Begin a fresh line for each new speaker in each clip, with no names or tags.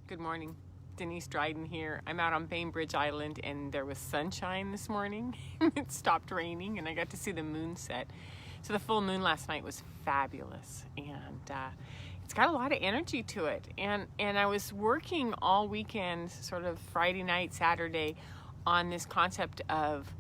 Good morning. Denise Dryden here. I'm out on Bainbridge Island and there was sunshine this morning. It stopped raining and I got to see the moon set. So the full moon last night was fabulous and it's got a lot of energy to it. And I was working all weekend, sort of Friday night, Saturday, on this concept of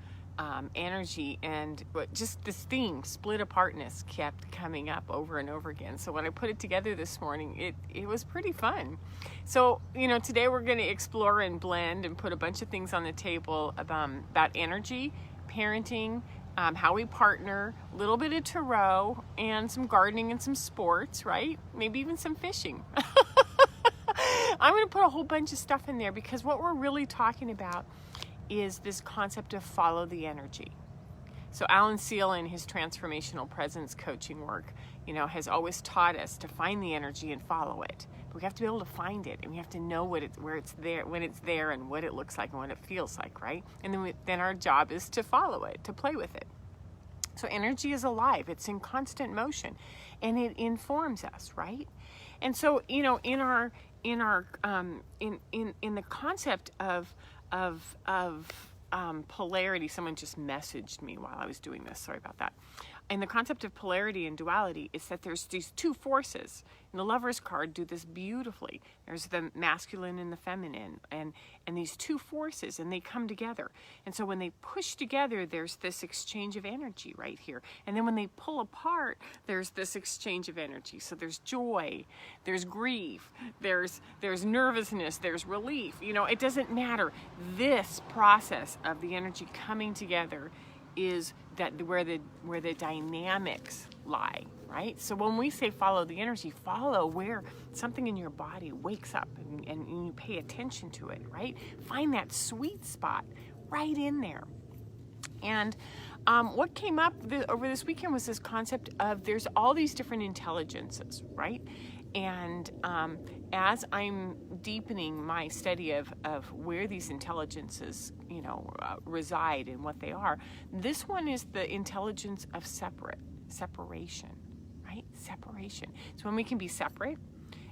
energy, and just this theme, split apartness, kept coming up over and over again. So when I put it together this morning, it was pretty fun. So, today we're going to explore and blend and put a bunch of things on the table about energy, parenting, how we partner, a little bit of tarot, and some gardening and some sports, right? Maybe even some fishing. I'm going to put a whole bunch of stuff in there because what we're really talking about is this concept of follow the energy. So Alan Seal in his transformational presence coaching work, has always taught us to find the energy and follow it. But we have to be able to find it, and we have to know where it's there, when it's there, and what it looks like and what it feels like, right? And then our job is to follow it, to play with it. So energy is alive; it's in constant motion, and it informs us, right? And so, in the concept of polarity, someone just messaged me while I was doing this, sorry about that. And the concept of polarity and duality is that there's these two forces. And the Lover's card do this beautifully. There's the masculine and the feminine, and these two forces, and they come together. And so when they push together, there's this exchange of energy right here. And then when they pull apart, there's this exchange of energy. So there's joy, there's grief, there's nervousness, there's relief. It doesn't matter. This process of the energy coming together is that where the dynamics lie, right? So when we say follow the energy, follow where something in your body wakes up and you pay attention to it, right? Find that sweet spot right in there. And what came up over this weekend was this concept of there's all these different intelligences, right? And as I'm deepening my study of where these intelligences, reside and what they are, this one is the intelligence of separation, right? Separation. It's when we can be separate,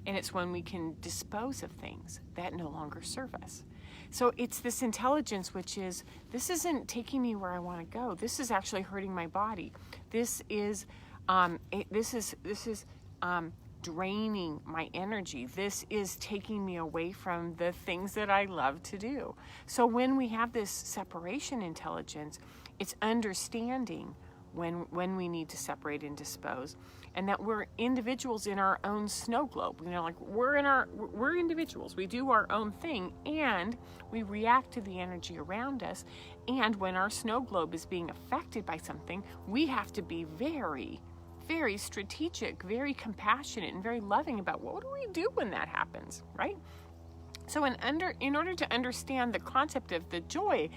and it's when we can dispose of things that no longer serve us. So it's this intelligence which is, this isn't taking me where I want to go. This is actually hurting my body. This is draining my energy. This is taking me away from the things that I love to do. So when we have this separation intelligence, it's understanding when we need to separate and dispose, and that we're individuals in our own snow globe. We're individuals. We do our own thing, and we react to the energy around us. And when our snow globe is being affected by something, we have to be very, very strategic, very compassionate, and very loving about what do we do when that happens, right? So in order to understand the concept of the joy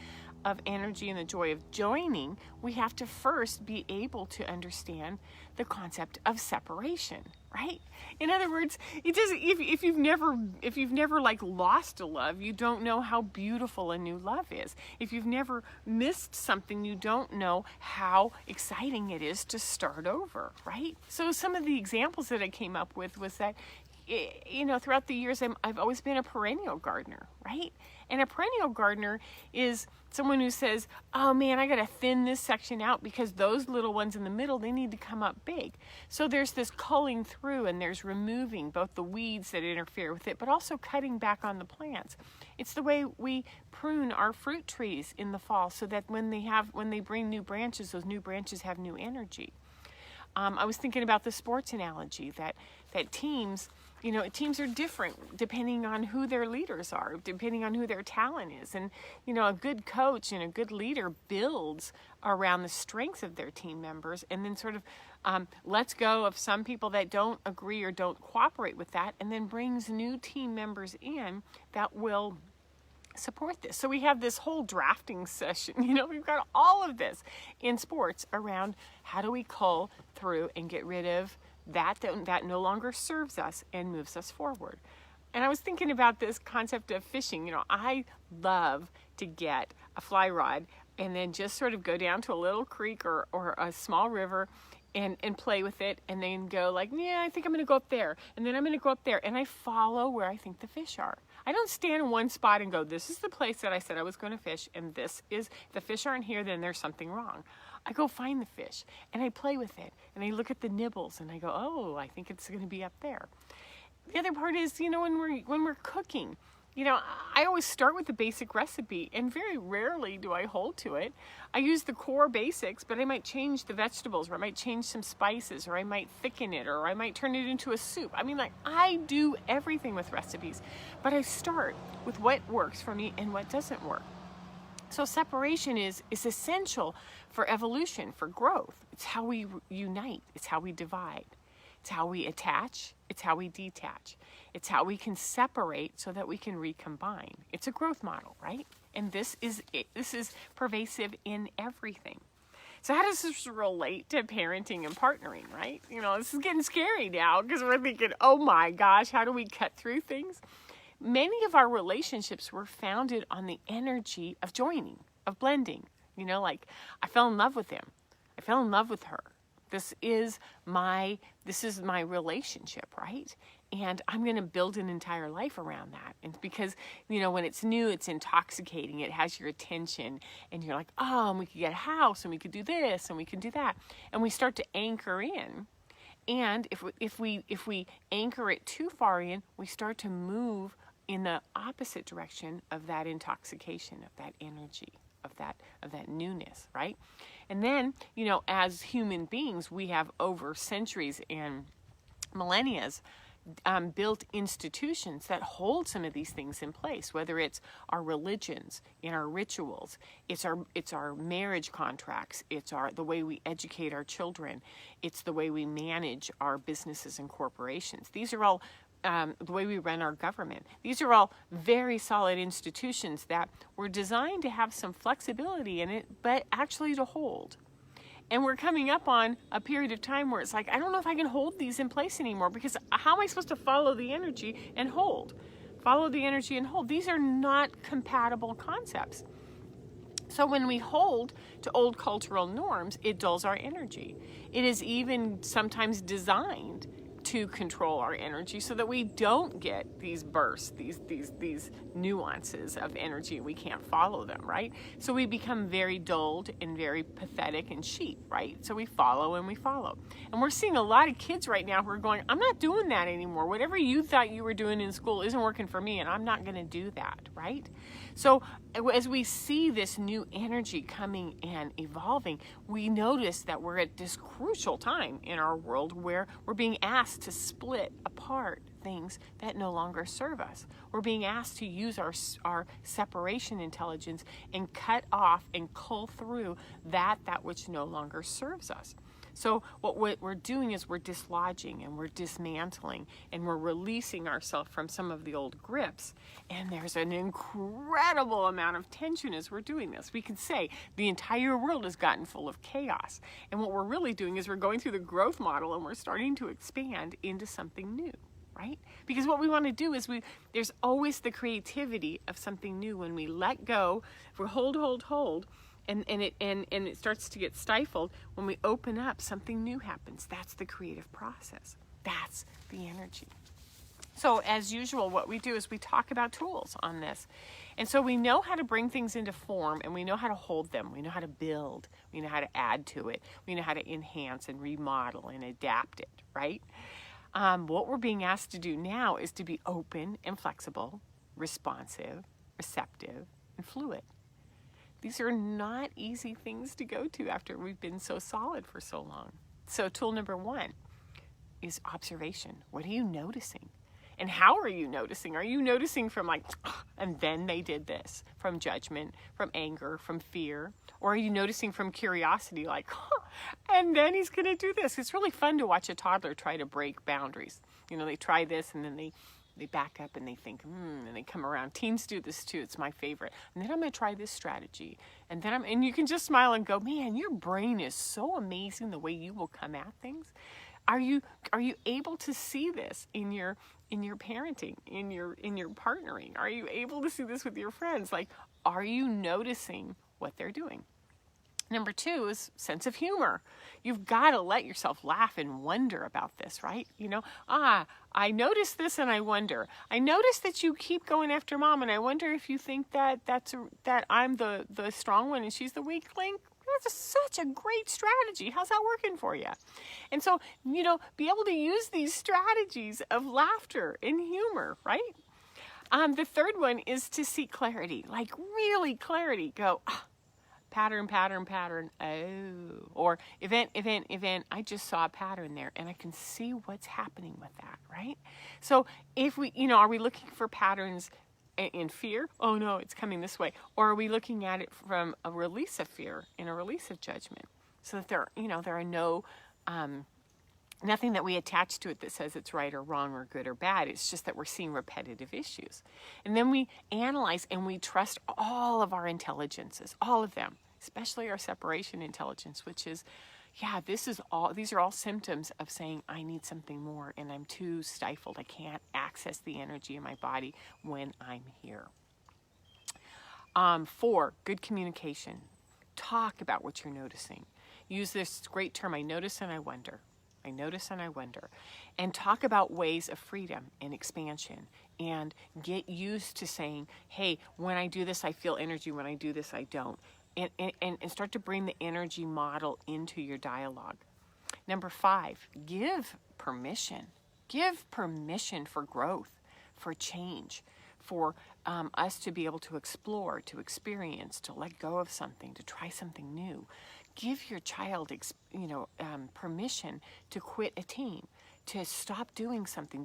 of energy and the joy of joining, we have to first be able to understand the concept of separation, right? In other words, if you've never lost a love, you don't know how beautiful a new love is. If you've never missed something, you don't know how exciting it is to start over, right? So some of the examples that I came up with was that throughout the years, I've always been a perennial gardener, right? And a perennial gardener is someone who says, oh man, I got to thin this section out because those little ones in the middle, they need to come up big. So there's this culling through, and there's removing both the weeds that interfere with it, but also cutting back on the plants. It's the way we prune our fruit trees in the fall so that when they bring new branches, those new branches have new energy. I was thinking about the sports analogy that teams are different depending on who their leaders are, depending on who their talent is. And, a good coach and a good leader builds around the strengths of their team members, and then sort of lets go of some people that don't agree or don't cooperate with that, and then brings new team members in that will support this. So we have this whole drafting session, we've got all of this in sports around how do we cull through and get rid of that no longer serves us and moves us forward. And I was thinking about this concept of fishing. I love to get a fly rod and then just sort of go down to a little creek or a small river and play with it, and then go like, yeah, I think I'm going to go up there, and then I'm going to go up there, and I follow where I think the fish are. I don't stand in one spot and go, this is the place that I said I was going to fish, and this is, if the fish aren't here, then there's something wrong. I go find the fish, and I play with it, and I look at the nibbles, and I go, oh, I think it's going to be up there. The other part is, when we're cooking, I always start with the basic recipe, and very rarely do I hold to it. I use the core basics, but I might change the vegetables, or I might change some spices, or I might thicken it, or I might turn it into a soup. I do everything with recipes, but I start with what works for me and what doesn't work. So separation is essential for evolution, for growth. It's how we unite. It's how we divide. It's how we attach. It's how we detach. It's how we can separate so that we can recombine. It's a growth model, right? And this is pervasive in everything. So how does this relate to parenting and partnering, right? This is getting scary now because we're thinking, oh my gosh, how do we cut through things? Many of our relationships were founded on the energy of joining, of blending. Like I fell in love with him. I fell in love with her. This is my relationship, right? And I'm going to build an entire life around that. And because, when it's new, it's intoxicating. It has your attention. And you're like, oh, and we could get a house, and we could do this, and we could do that. And we start to anchor in. And if we anchor it too far in, we start to move in the opposite direction of that intoxication, of that energy, of that newness, right? And then, as human beings, we have over centuries and millennia built institutions that hold some of these things in place, whether it's our religions, in our rituals, it's our marriage contracts, it's the way we educate our children, it's the way we manage our businesses and corporations. These are all the way we run our government. These are all very solid institutions that were designed to have some flexibility in it, but actually to hold. And we're coming up on a period of time where it's like, I don't know if I can hold these in place anymore, because how am I supposed to follow the energy and hold? Follow the energy and hold. These are not compatible concepts. So when we hold to old cultural norms, it dulls our energy. It is even sometimes designed to control our energy so that we don't get these bursts, these nuances of energy. We can't follow them, right? So we become very dulled and very pathetic and sheep, right? So we follow and we follow. And we're seeing a lot of kids right now who are going, I'm not doing that anymore. Whatever you thought you were doing in school isn't working for me, and I'm not going to do that, right? So as we see this new energy coming and evolving, we notice that we're at this crucial time in our world where we're being asked to split apart things that no longer serve us. We're being asked to use our separation intelligence and cut off and cull through that which no longer serves us. So what we're doing is we're dislodging and we're dismantling and we're releasing ourselves from some of the old grips. And there's an incredible amount of tension as we're doing this. We could say the entire world has gotten full of chaos. And what we're really doing is we're going through the growth model and we're starting to expand into something new, right? Because what we want to do is there's always the creativity of something new when we let go. If we hold, and it starts to get stifled. When we open up, something new happens. That's the creative process. That's the energy. So as usual, what we do is we talk about tools on this. And so we know how to bring things into form, and we know how to hold them. We know how to build. We know how to add to it. We know how to enhance and remodel and adapt it, right? What we're being asked to do now is to be open and flexible, responsive, receptive, and fluid. These are not easy things to go to after we've been so solid for so long. So tool number 1 is observation. What are you noticing? And how are you noticing? Are you noticing from like, and then they did this, from judgment, from anger, from fear? Or are you noticing from curiosity, like, and then he's going to do this? It's really fun to watch a toddler try to break boundaries. They try this and then they back up and they think, and they come around. Teens do this too. It's my favorite. And then I'm going to try this strategy. And then and you can just smile and go, man, your brain is so amazing the way you will come at things. Are you able to see this in your parenting, in your partnering? Are you able to see this with your friends? Like, are you noticing what they're doing? Number 2 is sense of humor. You've got to let yourself laugh and wonder about this, right? I noticed this and I wonder. I noticed that you keep going after mom, and I wonder if you think that I'm the strong one and she's the weak link. That's such a great strategy. How's that working for you? And so, be able to use these strategies of laughter and humor, right? The third one is to seek clarity, like really clarity. Go, pattern, pattern, pattern. Oh, or event, event, event. I just saw a pattern there, and I can see what's happening with that, right? So if we, are we looking for patterns in fear? Oh no, it's coming this way. Or are we looking at it from a release of fear and a release of judgment? So that there are no, nothing that we attach to it that says it's right or wrong or good or bad. It's just that we're seeing repetitive issues. And then we analyze and we trust all of our intelligences, all of them, especially our separation intelligence, which is, these are all symptoms of saying I need something more and I'm too stifled. I can't access the energy in my body when I'm here. 4, good communication. Talk about what you're noticing. Use this great term, I notice and I wonder. I notice and I wonder. And talk about ways of freedom and expansion. And get used to saying, hey, when I do this, I feel energy. When I do this, I don't. And start to bring the energy model into your dialogue. Number 5, give permission. Give permission for growth, for change, for us to be able to explore, to experience, to let go of something, to try something new. Give your child, permission to quit a team, to stop doing something.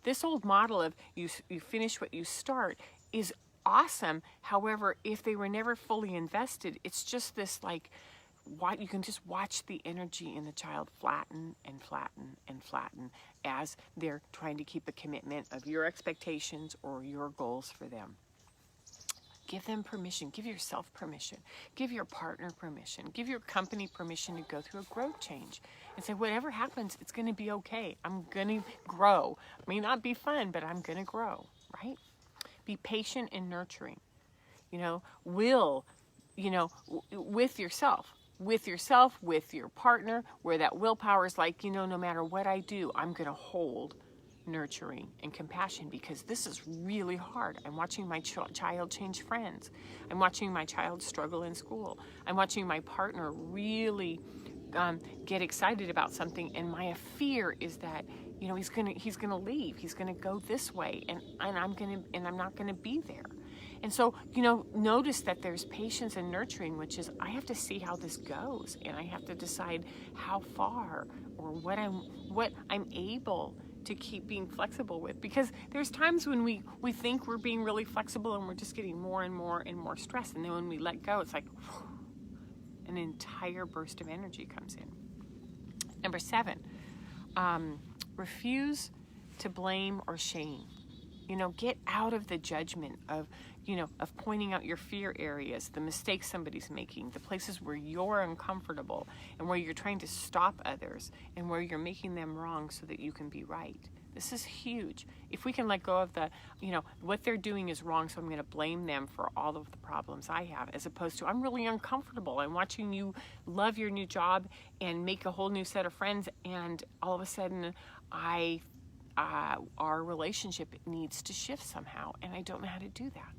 This old model of you finish what you start is awesome. However, if they were never fully invested, it's just this you can just watch the energy in the child flatten and flatten and flatten as they're trying to keep a commitment of your expectations or your goals for them. Give them permission. Give yourself permission. Give your partner permission. Give your company permission to go through a growth change and say, whatever happens, it's going to be okay. I'm going to grow. It may not be fun, but I'm going to grow, right? Be patient and nurturing. With yourself, with your partner, where that willpower is like, no matter what I do, I'm going to hold nurturing and compassion, because this is really hard. I'm watching my child change friends. I'm watching my child struggle in school. I'm watching my partner really get excited about something, and my fear is that he's gonna leave. He's gonna go this way, and I'm not gonna be there. And so notice that there's patience and nurturing, which is I have to see how this goes, and I have to decide how far or what I'm able to keep being flexible with, because there's times when we think we're being really flexible and we're just getting more and more and more stressed, and then when we let go, it's like an entire burst of energy comes in. Number 7, refuse to blame or shame. Get out of the judgment of pointing out your fear areas, the mistakes somebody's making, the places where you're uncomfortable and where you're trying to stop others and where you're making them wrong so that you can be right. This is huge. If we can let go of the, what they're doing is wrong, so I'm going to blame them for all of the problems I have, as opposed to I'm really uncomfortable. I'm watching you love your new job and make a whole new set of friends, and all of a sudden our relationship needs to shift somehow, and I don't know how to do that.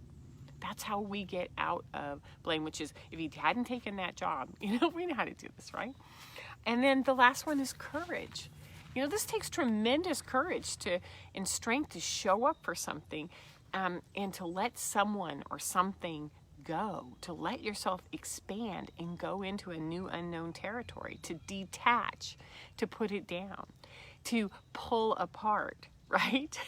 That's how we get out of blame, which is if he hadn't taken that job, we know how to do this, right? And then the last one is courage. This takes tremendous courage and strength to show up for something, and to let someone or something go, to let yourself expand and go into a new unknown territory, to detach, to put it down, to pull apart, right?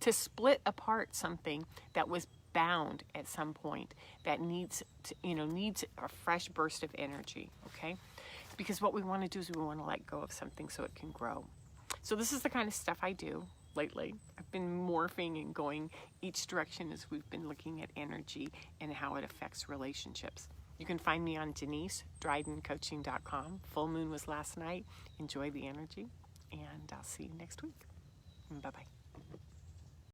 To split apart something that was bound at some point that needs a fresh burst of energy, okay? Because what we want to do is we want to let go of something so it can grow. So this is the kind of stuff I do lately. I've been morphing and going each direction as we've been looking at energy and how it affects relationships. You can find me on DeniseDrydenCoaching.com. Full moon was last night. Enjoy the energy, and I'll see you next week. Bye-bye.